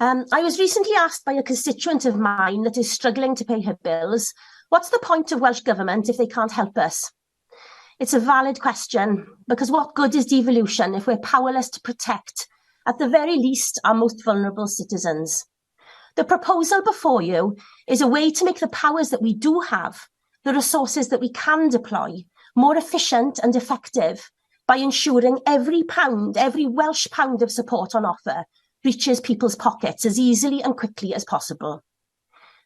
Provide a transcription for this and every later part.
I was recently asked by a constituent of mine that is struggling to pay her bills, what's the point of Welsh Government if they can't help us? It's a valid question, because what good is devolution if we're powerless to protect, at the very least, our most vulnerable citizens? The proposal before you is a way to make the powers that we do have, the resources that we can deploy, more efficient and effective by ensuring every Welsh pound of support on offer reaches people's pockets as easily and quickly as possible.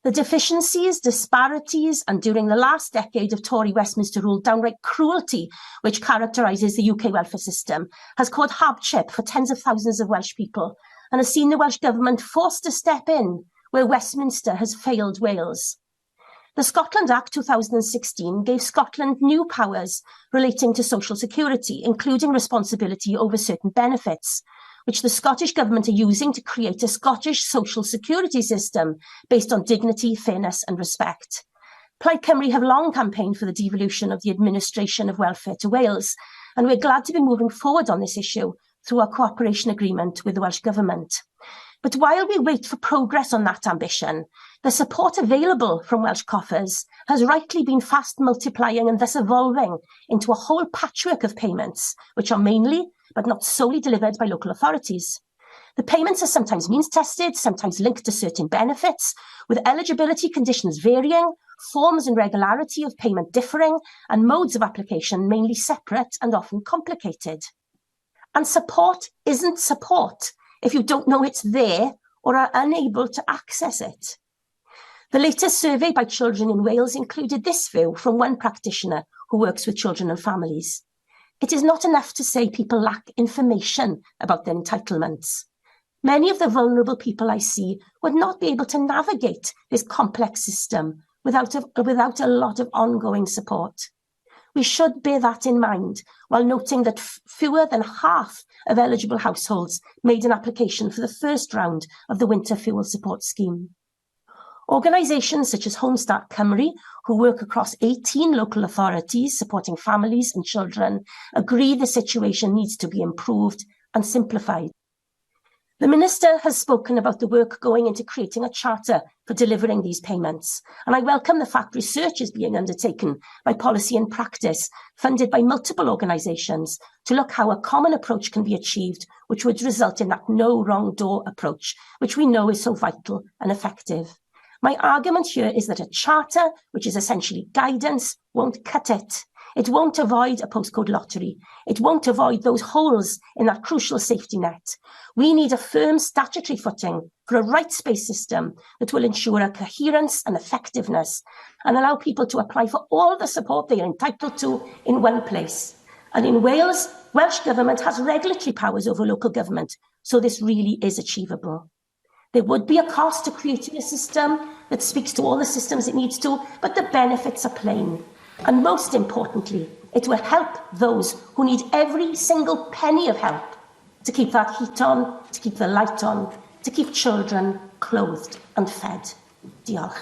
The deficiencies, disparities, and during the last decade of Tory Westminster rule, downright cruelty which characterises the UK welfare system has caused hardship for tens of thousands of Welsh people and has seen the Welsh Government forced to step in where Westminster has failed Wales. The Scotland Act 2016 gave Scotland new powers relating to social security, including responsibility over certain benefits, which the Scottish Government are using to create a Scottish social security system based on dignity, fairness and respect. Plaid Cymru have long campaigned for the devolution of the administration of welfare to Wales, and we're glad to be moving forward on this issue through our cooperation agreement with the Welsh Government. But while we wait for progress on that ambition, the support available from Welsh coffers has rightly been fast multiplying and thus evolving into a whole patchwork of payments, which are mainly, but not solely, delivered by local authorities. The payments are sometimes means tested, sometimes linked to certain benefits, with eligibility conditions varying, forms and regularity of payment differing, and modes of application mainly separate and often complicated. And support isn't support if you don't know it's there or are unable to access it. The latest survey by Children in Wales included this view from one practitioner who works with children and families. It is not enough to say people lack information about their entitlements. Many of the vulnerable people I see would not be able to navigate this complex system without a lot of ongoing support. We should bear that in mind while noting that fewer than half of eligible households made an application for the first round of the Winter Fuel Support Scheme. Organisations such as Homestart Cymru, who work across 18 local authorities supporting families and children, agree the situation needs to be improved and simplified. The Minister has spoken about the work going into creating a charter for delivering these payments, and I welcome the fact research is being undertaken by Policy and Practice, funded by multiple organisations, to look how a common approach can be achieved, which would result in that no wrong door approach, which we know is so vital and effective. My argument here is that a charter, which is essentially guidance, won't cut it. It won't avoid a postcode lottery. It won't avoid those holes in that crucial safety net. We need a firm statutory footing for a rights-based system that will ensure a coherence and effectiveness and allow people to apply for all the support they are entitled to in one place. And in Wales, Welsh Government has regulatory powers over local government, so this really is achievable. There would be a cost to creating a system that speaks to all the systems it needs to, but the benefits are plain. And most importantly, it will help those who need every single penny of help to keep that heat on, to keep the light on, to keep children clothed and fed. Diolch.